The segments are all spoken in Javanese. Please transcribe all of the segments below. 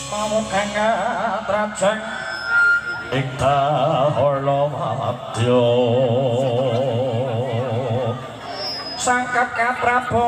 mau kang trajeng ing dahala madya sangkat kaprabotra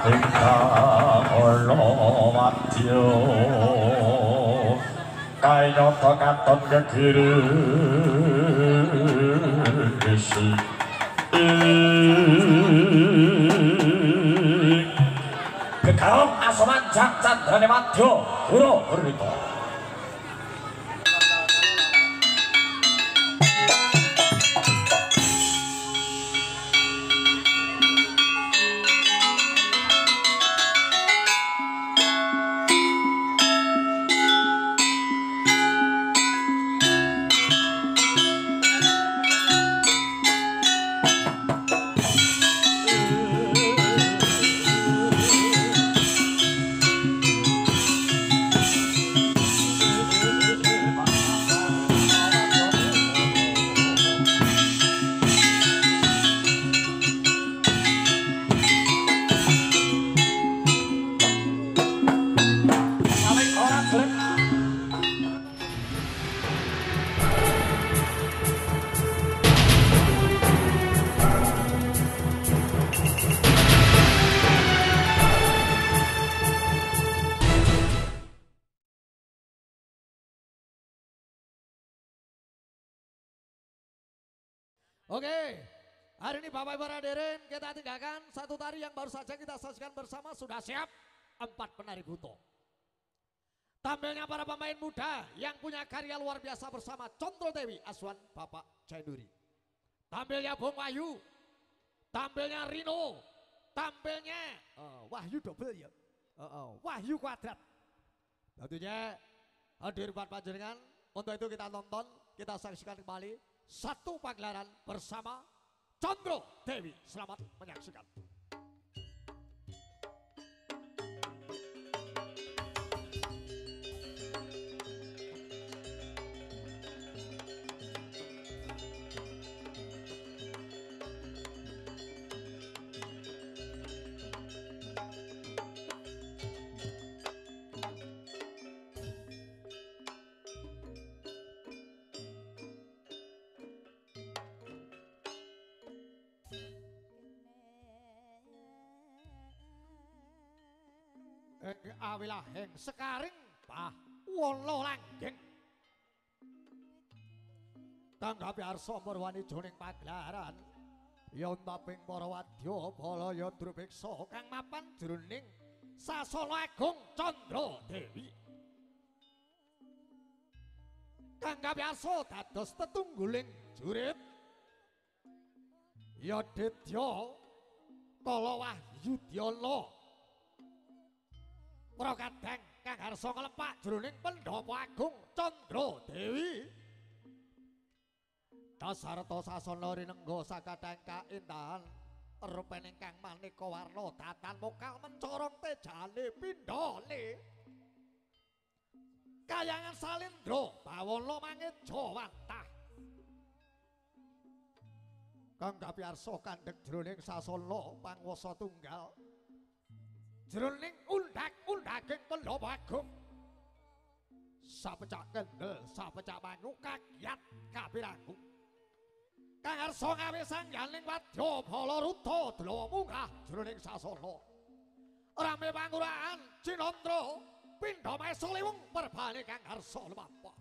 ing dahala madya kayata katon gegirisi gegaram asoman jak candrane madya ura berita Oke, hari ini Bapak Ibu hadirin kita tinggalkan satu tari yang baru saja kita saksikan bersama. Sudah siap 4 penari buto. Tampilnya para pemain muda yang punya karya luar biasa bersama Condro Dewi Aswan Bapak Jainuri. Tampilnya Bung Wahyu, tampilnya Rino, tampilnya Wahyu double ya, Wahyu kuadrat. Tentunya hadir buat panjenengan. Untuk itu kita nonton, kita saksikan kembali satu pagelaran bersama Condro Dewi. Selamat menyaksikan. Awilah heng sekaring pah wono langgeng tanggapi arsa murwani joning pagelaran yen taping para wadya bala ya drupeksa kang mapan jroning sasana agung Condro Dewi tanggapi arsa dados tetungguling jurit ya Dedya kala Wahyudana Prokadang kang harsa nglepak jroning Pendhapa Agung Condro Dewi. Dasarta sasana rinengga sakathah kaendahan rupening kang maneka warna datan mokal mencorong tejane pindhane. Kayangan salindra bawana mangeja wantah. Kang kapiyarsa kandhek jroning sasana panguwasa tunggal. Jroning undak-undaging Pendhapa Agung sapecak kendel sapecak mangu kagiat kapirangu kang arsa ngawe sangganing wadya bala ruta dlawa munggah jroning sasana rame pangurahan Cinandra pindha mesa liwung perbane kang arsa lumampah.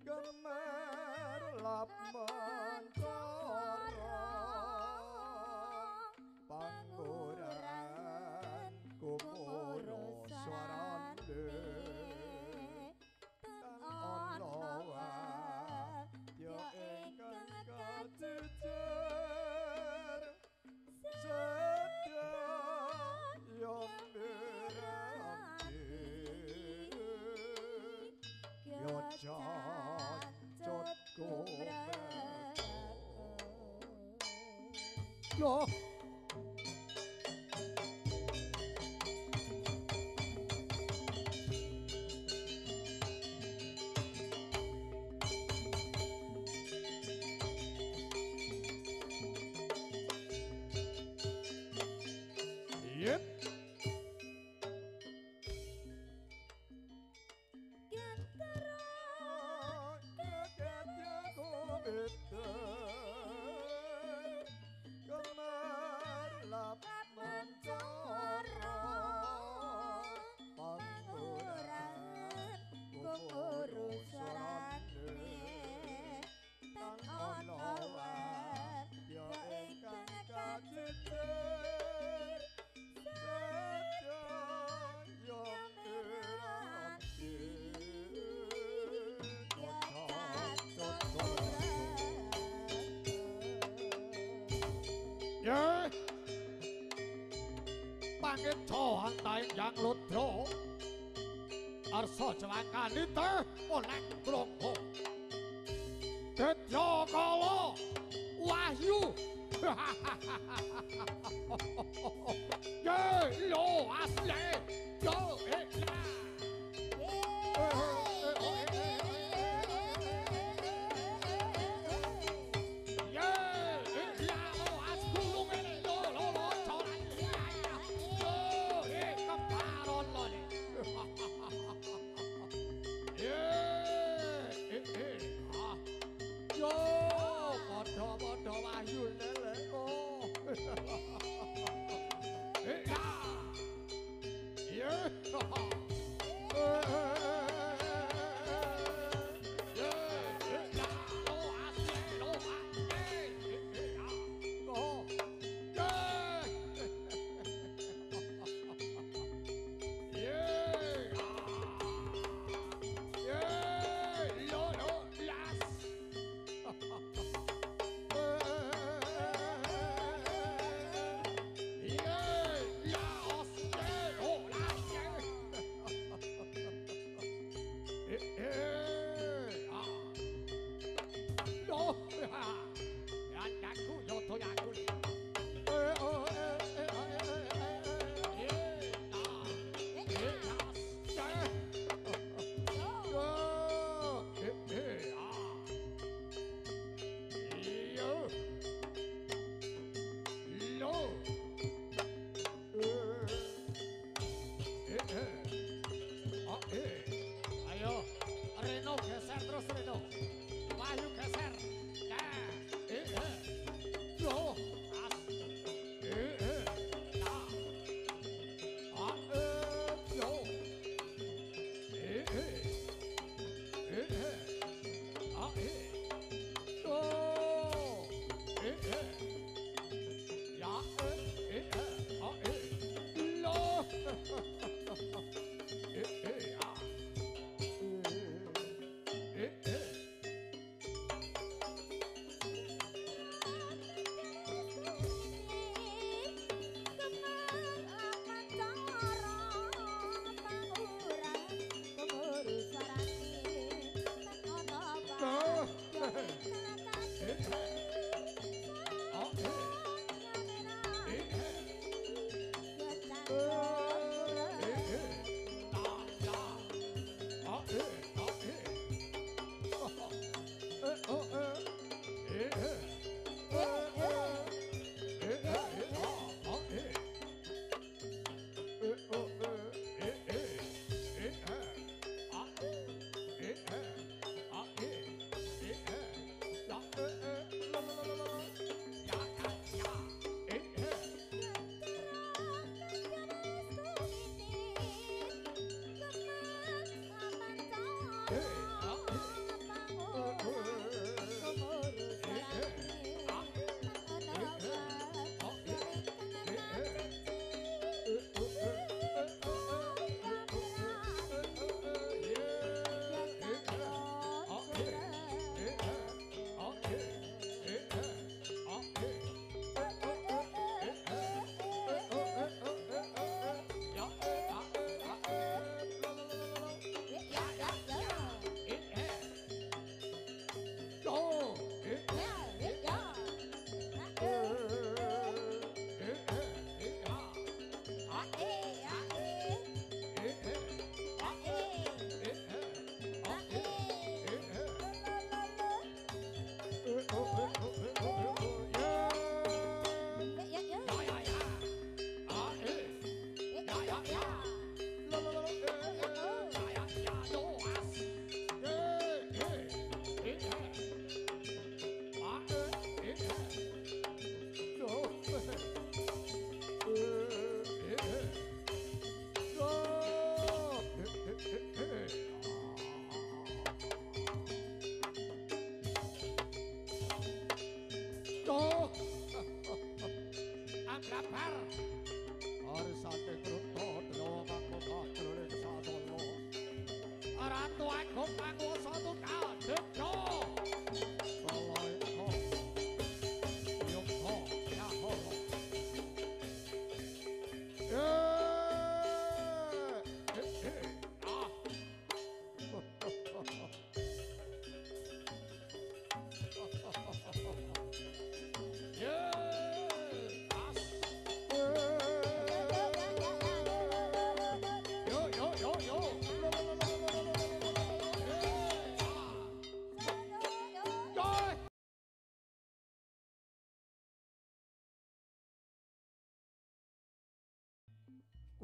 gemerlap mencoro pangguran kumurus suarane onowan yo ingkang kajejer sedaya mirati yo jancut yo Yep. gemerlap mencoro pangguran kumurus suarane tan onowan yo ingkang kajejer sedaya mirati Ya, pangit cohan taing yang ludro arso celakani teh oleh krongko Detyo kala Wahyu ye lo asli yo Bodo Wahyu lele oh. panguwasa tunggal Depno Kalaeka Yogya Yahara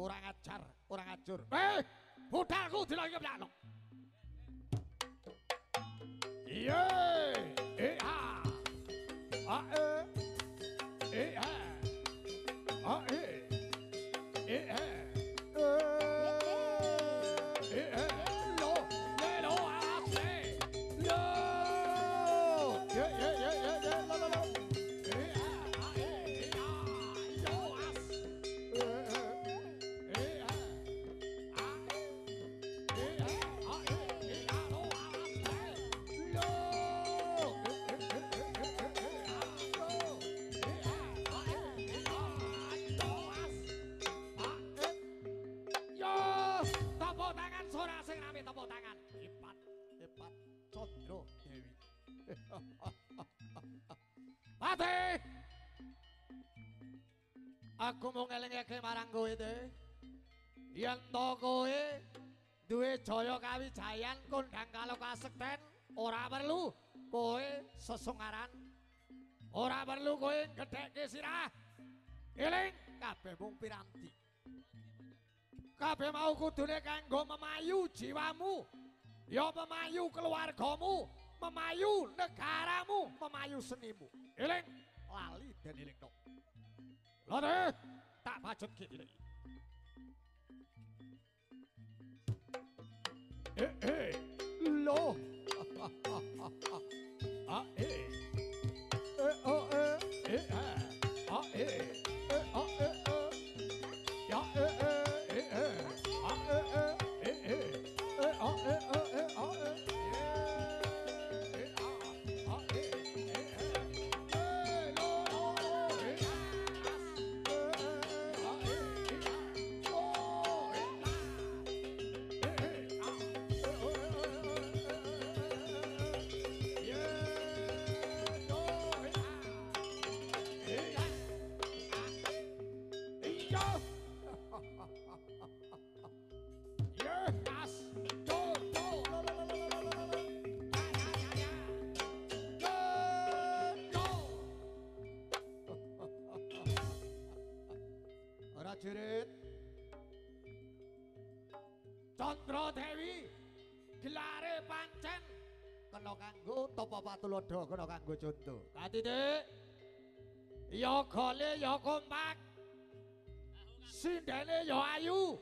kurang ajar, kurang ajur. Budalku dilagi keblakno. Iya, ha, ha, lo, lo, ase, lo, tepuk tangan. Hebat, hebat. Condro Dewi. Pati. Aku mau ngelingake marang kowe te. Yen to kowe duwe jaya kawijayan kondang kalau kasekten, ora perlu kowe sesungaran. Ora perlu kowe gedhekke sirah. Eling kabeh mung piranti. Kabeh mau kudune kanggo memayu jiwamu, ya memayu keluargamu, memayu negaramu, memayu senimu. Eling lali dan eling no. Lha tak bajut ki iki. Lo. Prajurit Candra Dewi gelare pancen kena kanggo Topo Patulodo, kena kanggo conto. Katitik ya gole ya kompak, sindene ya ayu,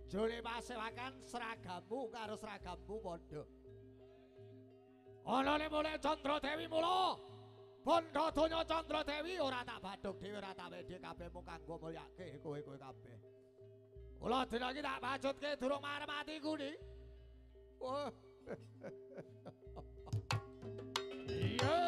jole pasewakan seragammu karo seragammu padha. Anane mulai Candra Dewi mula Bondo donya Candra Dewi ora tak badhok dhewe ora tak wedhe kabeh mung kanggo mulyake kowe-kowe kabeh. Kula dilagi tak bajutke durung marem atiku ni. Wah. Iya.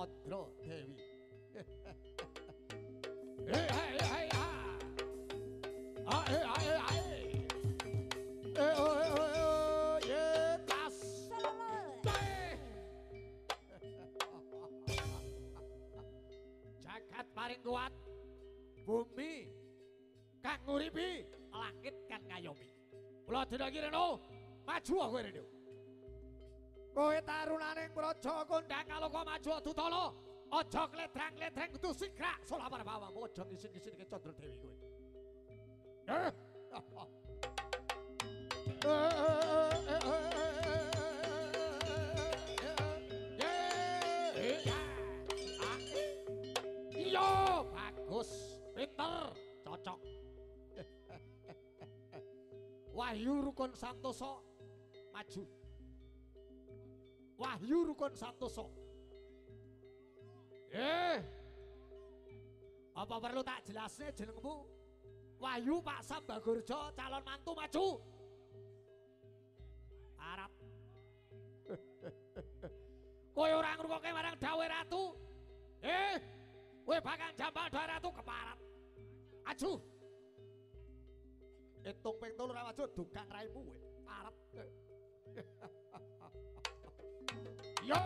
Candra Dewi. Jagat paring kuat, bumi kang nguripi, langit kang ngayomi. Kula dinagi reno, maju kowe reno. Kowe tarunaning praja kondang kaloka maju dutala, Ojo kledrang-kledrang kudu sigrak solamar bawang ojo ngisin-ngisin ke Condro Dewi kowe. Iya, bagus, pinter, cocok. Wahyu Rukun Santoso maju. Wahyu Rukun Santoso. Apa perlu tak jelasnya jenengmu? Wahyu Pak Sambagurjo calon mantu maju. Arab. Kowe ora ngrungokke marang dawuh ratu? Kowe bakal jambal dawuh ratu keparat. Aju. Hitung ping 3 ora maju dukang raimu kowe. Arep. Yo,